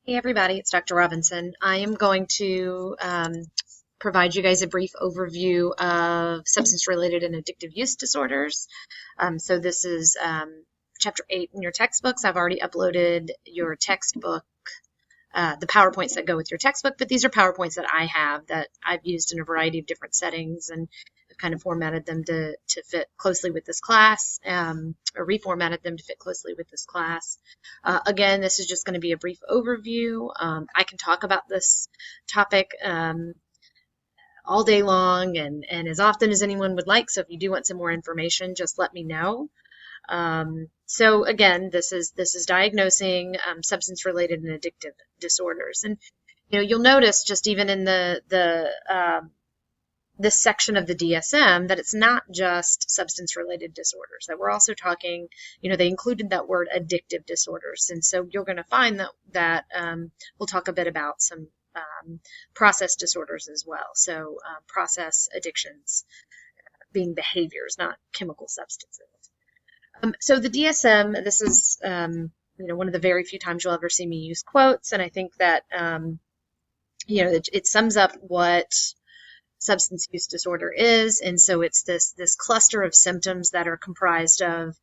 Hey everybody, it's Dr. Robinson. I am going to provide you guys a brief overview of substance-related and addictive use disorders. So this is Chapter 8 in your textbooks. I've already uploaded your textbook, the PowerPoints that go with your textbook, but these are PowerPoints that I have that I've used in a variety of different settings, and I've kind of formatted them to fit closely with this class, or reformatted them to fit closely with this class. Again, this is just going to be a brief overview. I can talk about this topic all day long and as often as anyone would like, so if you do want some more information, just let me know. So again, this is diagnosing substance-related and addictive disorders, and you'll notice just even in this section of the DSM that it's not just substance-related disorders. That we're also talking, they included that word addictive disorders, and so you're going to find that we'll talk a bit about some process disorders as well. So process addictions being behaviors, not chemical substances. So the DSM, this is one of the very few times you'll ever see me use quotes, and I think that it sums up what substance use disorder is, and so it's this cluster of symptoms that are comprised of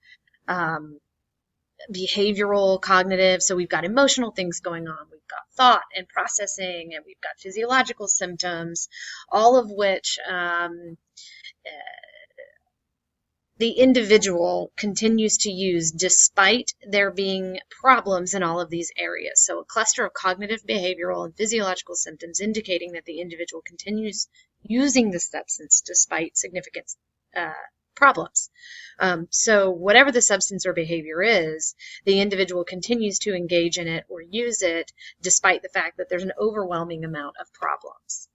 behavioral, cognitive. So we've got emotional things going on, we've got thought and processing, and we've got physiological symptoms, all of which the individual continues to use despite there being problems in all of these areas. So a cluster of cognitive, behavioral, and physiological symptoms indicating that the individual continues using the substance despite significant problems. So whatever the substance or behavior is, the individual continues to engage in it or use it despite the fact that there's an overwhelming amount of problems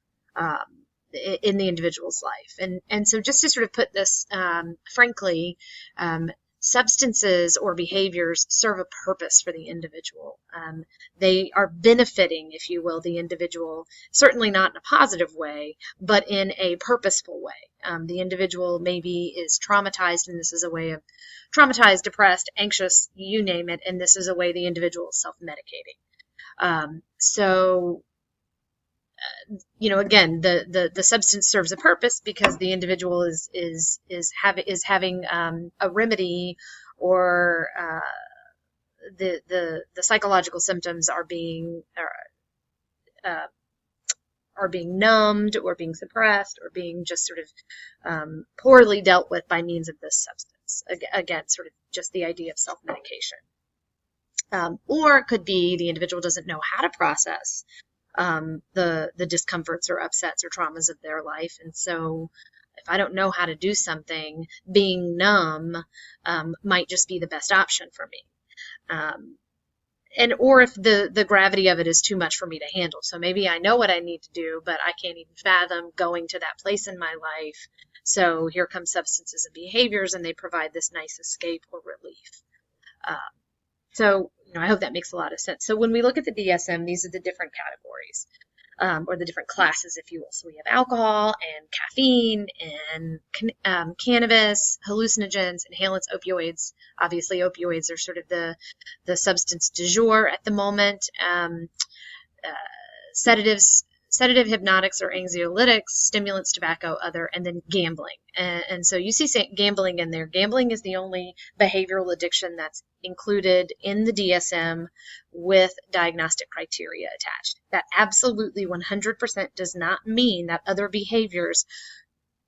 in the individual's life. And so just to sort of put this frankly, substances or behaviors serve a purpose for the individual. They are benefiting, if you will, the individual, certainly not in a positive way, but in a purposeful way. The individual maybe is traumatized, and this is a way of traumatized, depressed, anxious, you name it, and this is a way the individual is self-medicating. Again, the substance serves a purpose because the individual is having a remedy, or the psychological symptoms are being numbed, or being suppressed, or being just sort of poorly dealt with by means of this substance. Again, sort of just the idea of self-medication. Or it could be the individual doesn't know how to process the discomforts or upsets or traumas of their life. And so if I don't know how to do something, being numb might just be the best option for me. Or if the gravity of it is too much for me to handle. So maybe I know what I need to do, but I can't even fathom going to that place in my life. So here come substances and behaviors, and they provide this nice escape or relief. So I hope that makes a lot of sense. So when we look at the DSM, these are the different categories, or the different classes, if you will. So we have alcohol and caffeine and cannabis, hallucinogens, inhalants, opioids. Obviously, opioids are sort of the substance du jour at the moment. Sedative, hypnotics or anxiolytics, stimulants, tobacco, other, and then gambling. And so you see gambling in there. Gambling is the only behavioral addiction that's included in the DSM with diagnostic criteria attached. That absolutely 100% does not mean that other behaviors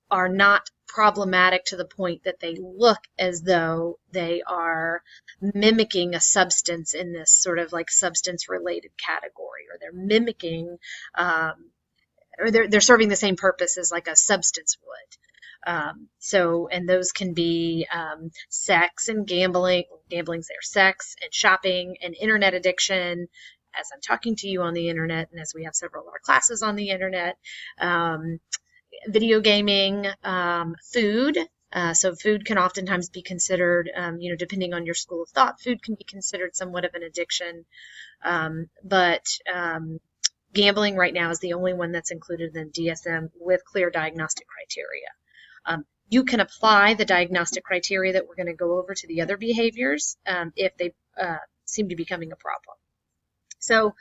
are not problematic to the point that they look as though they are mimicking a substance in this sort of like substance-related category, or they're mimicking, or they're serving the same purpose as like a substance would. And those can be sex and gambling. Gambling's there, sex and shopping and internet addiction, as I'm talking to you on the internet, and as we have several of our classes on the internet. Video gaming, food. So food can oftentimes be considered, depending on your school of thought, food can be considered somewhat of an addiction. But gambling right now is the only one that's included in DSM with clear diagnostic criteria. You can apply the diagnostic criteria that we're going to go over to the other behaviors if they seem to be becoming a problem. So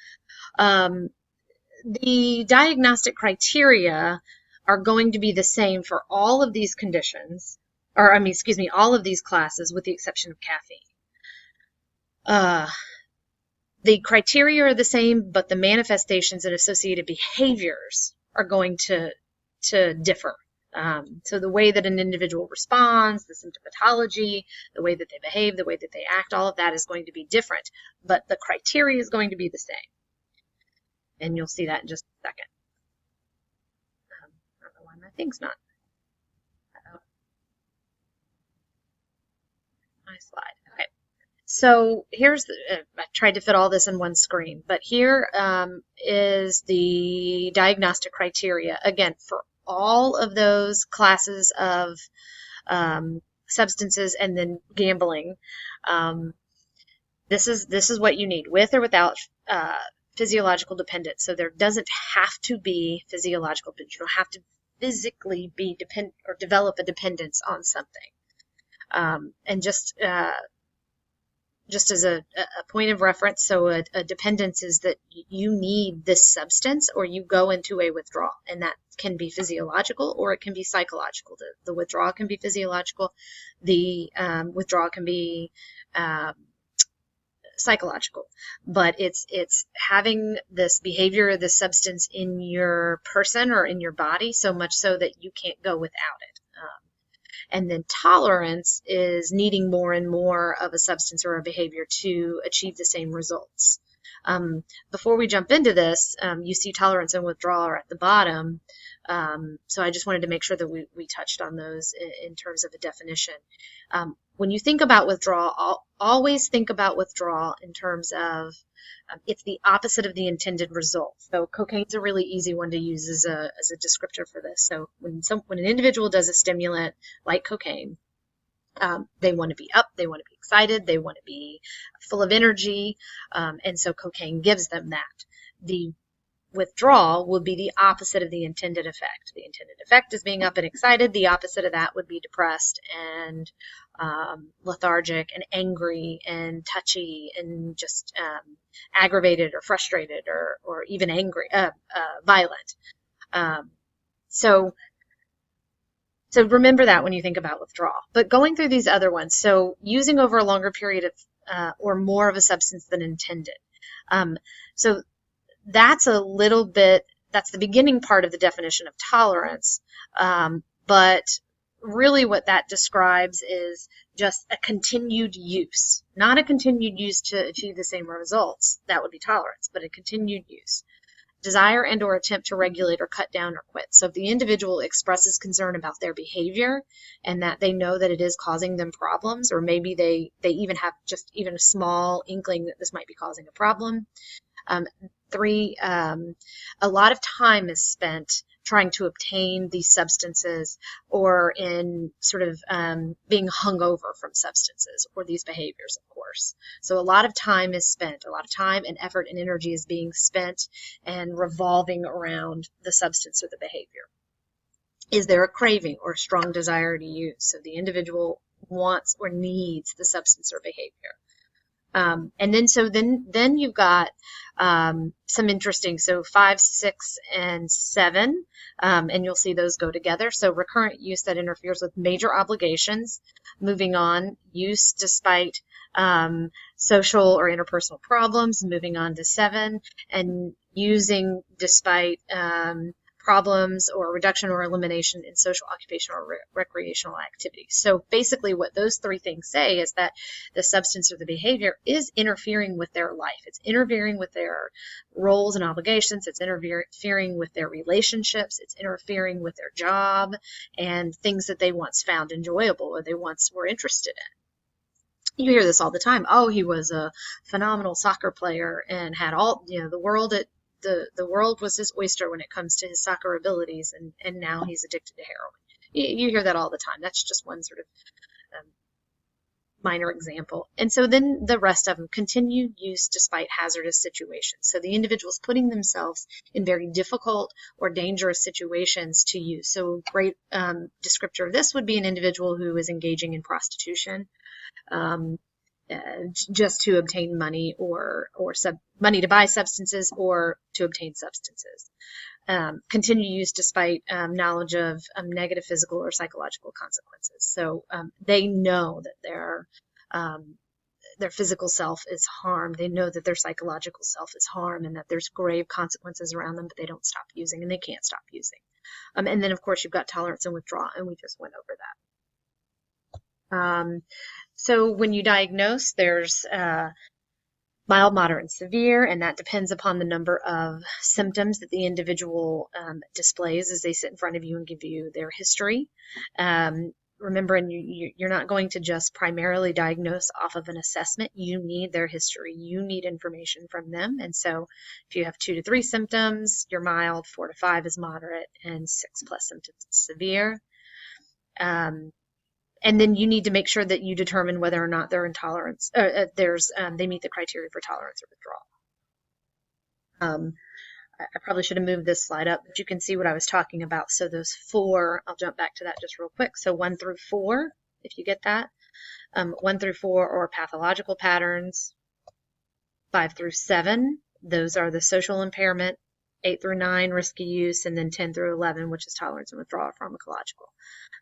the diagnostic criteria are going to be the same for all of these conditions, or I mean, excuse me, all of these classes with the exception of caffeine. The criteria are the same, but the manifestations and associated behaviors are going to differ. So the way that an individual responds, the symptomatology, the way that they behave, the way that they act, all of that is going to be different, but the criteria is going to be the same. And you'll see that in just a second. I don't know why my thing's not. My slide. Okay. So here's I tried to fit all this in one screen, but here is the diagnostic criteria. Again, for all of those classes of substances and then gambling, this is what you need, with or without physiological dependence. So there doesn't have to be physiological dependence. You don't have to physically be dependent or develop a dependence on something. And just as a point of reference, so a dependence is that you need this substance or you go into a withdrawal, and that can be physiological or it can be psychological. The withdrawal can be physiological, the withdrawal can be psychological, but it's having this behavior, this substance in your person or in your body so much so that you can't go without it. And then tolerance is needing more and more of a substance or a behavior to achieve the same results. Before we jump into this, you see tolerance and withdrawal are at the bottom. So I just wanted to make sure that we touched on those in terms of a definition. When you think about withdrawal, always think about withdrawal in terms of it's the opposite of the intended result. So cocaine's a really easy one to use as a descriptor for this. So when an individual does a stimulant like cocaine, they want to be up, they want to be excited, they want to be full of energy, and so cocaine gives them that. The withdrawal would be the opposite of the intended effect. The intended effect is being up and excited. The opposite of that would be depressed and lethargic and angry and touchy and just aggravated or frustrated or even angry, violent. So remember that when you think about withdrawal. But going through these other ones, so using over a longer period of or more of a substance than intended. So that's a little bit, that's the beginning part of the definition of tolerance. But really what that describes is just a continued use, not a continued use to achieve the same results. That would be tolerance, but a continued use. Desire and or attempt to regulate or cut down or quit. So if the individual expresses concern about their behavior and that they know that it is causing them problems, or maybe they even have just even a small inkling that this might be causing a problem. 3, a lot of time is spent trying to obtain these substances or in sort of being hungover from substances or these behaviors, of course. So a lot of time is spent, a lot of time and effort and energy is being spent and revolving around the substance or the behavior. Is there a craving or a strong desire to use? So the individual wants or needs the substance or behavior. And then you've got some interesting, so 5, 6, and 7, and you'll see those go together. So recurrent use that interferes with major obligations. Moving on, use despite social or interpersonal problems. Moving on to 7, and using despite problems or reduction or elimination in social, occupational, or recreational activities. So basically what those 3 things say is that the substance or the behavior is interfering with their life. It's interfering with their roles and obligations. It's interfering with their relationships. It's interfering with their job and things that they once found enjoyable or they once were interested in. You hear this all the time. Oh, he was a phenomenal soccer player and had all, the world at the world was his oyster when it comes to his soccer abilities, and now he's addicted to heroin. You hear that all the time. That's just one sort of minor example. And so then the rest of them, continued use despite hazardous situations. So the individual's putting themselves in very difficult or dangerous situations to use. So a great descriptor of this would be an individual who is engaging in prostitution. just to obtain money or money to buy substances or to obtain substances. Continue use despite knowledge of negative physical or psychological consequences. So they know that their physical self is harmed. They know that their psychological self is harmed and that there's grave consequences around them, but they don't stop using and they can't stop using. And then, of course, you've got tolerance and withdrawal, and we just went over that. So when you diagnose, there's mild, moderate, and severe, and that depends upon the number of symptoms that the individual displays as they sit in front of you and give you their history. Remember, and you're not going to just primarily diagnose off of an assessment. You need their history. You need information from them. And so if you have 2 to 3 symptoms, you're mild, 4 to 5 is moderate, and 6+ symptoms is severe. And then you need to make sure that you determine whether or not they're intolerance, they meet the criteria for tolerance or withdrawal. I probably should have moved this slide up, but you can see what I was talking about. So those 4, I'll jump back to that just real quick. So 1 through 4, if you get that. 1 through 4 are pathological patterns. 5 through 7, those are the social impairment. 8 through 9, risky use, and then 10 through 11, which is tolerance and withdrawal pharmacological.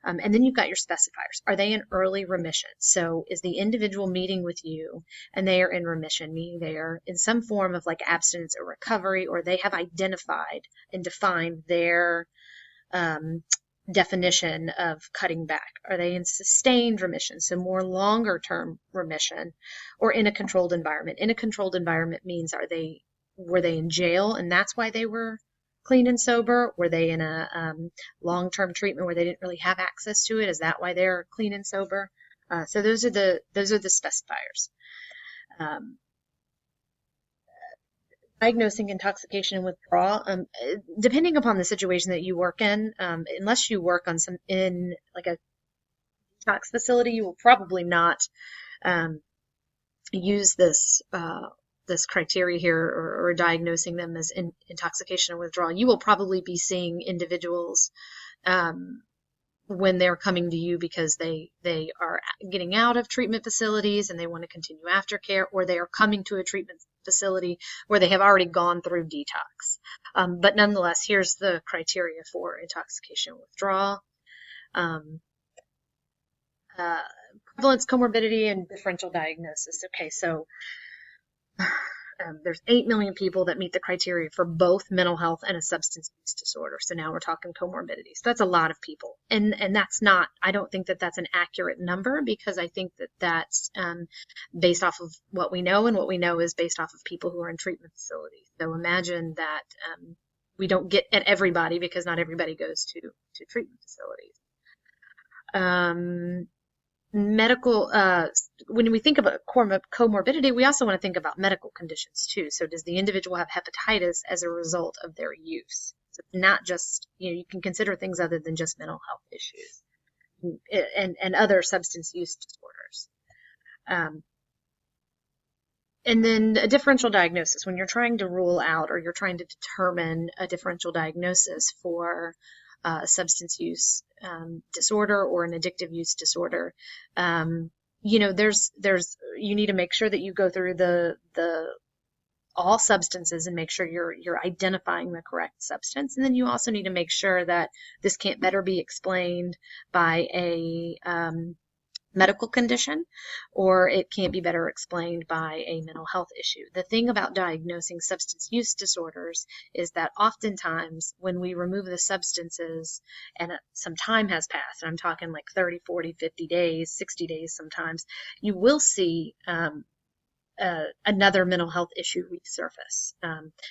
And then you've got your specifiers. Are they in early remission? So is the individual meeting with you and they are in remission, meaning they are in some form of like abstinence or recovery, or they have identified and defined their definition of cutting back? Are they in sustained remission, so more longer term remission, or in a controlled environment? In a controlled environment means were they in jail and that's why they were clean and sober? Were they in a long-term treatment where they didn't really have access to it? Is that why they're clean and sober? So those are the specifiers. Diagnosing intoxication and withdrawal, depending upon the situation that you work in, unless you work on in like a detox facility, you will probably not use this criteria here or diagnosing them as intoxication and withdrawal. You will probably be seeing individuals when they're coming to you because they are getting out of treatment facilities and they want to continue aftercare, or they are coming to a treatment facility where they have already gone through detox. But nonetheless, here's the criteria for intoxication and withdrawal. Prevalence, comorbidity, and differential diagnosis. Okay, so there's 8 million people that meet the criteria for both mental health and a substance use disorder. So now we're talking comorbidity. So that's a lot of people. And that's not, I don't think that that's an accurate number, because I think that that's based off of what we know, and what we know is based off of people who are in treatment facilities. So imagine that we don't get at everybody, because not everybody goes to treatment facilities. Medical, when we think about comorbidity, we also want to think about medical conditions too. So does the individual have hepatitis as a result of their use? So it's not just, you can consider things other than just mental health issues and other substance use disorders. And then a differential diagnosis, when you're trying to rule out or you're trying to determine a differential diagnosis for substance use disorder or an addictive use disorder, you need to make sure that you go through the all substances and make sure you're identifying the correct substance. And then you also need to make sure that this can't better be explained by a medical condition, or it can't be better explained by a mental health issue. The thing about diagnosing substance use disorders is that oftentimes when we remove the substances and some time has passed, and I'm talking like 30, 40, 50 days, 60 days sometimes, you will see another mental health issue resurface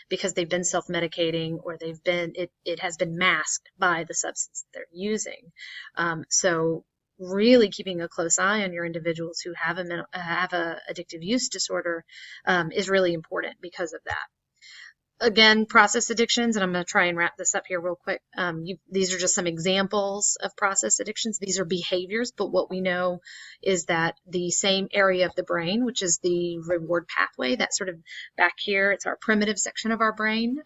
because they've been self-medicating, or it has been masked by the substance they're using. So really keeping a close eye on your individuals who have a addictive use disorder is really important because of that. Again, process addictions, and I'm going to try and wrap this up here real quick. These are just some examples of process addictions. These are behaviors, but what we know is that the same area of the brain, which is the reward pathway, that sort of back here, it's our primitive section of our brain.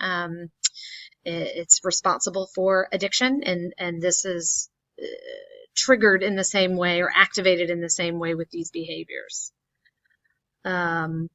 It's responsible for addiction, and this is triggered in the same way or activated in the same way with these behaviors. Um,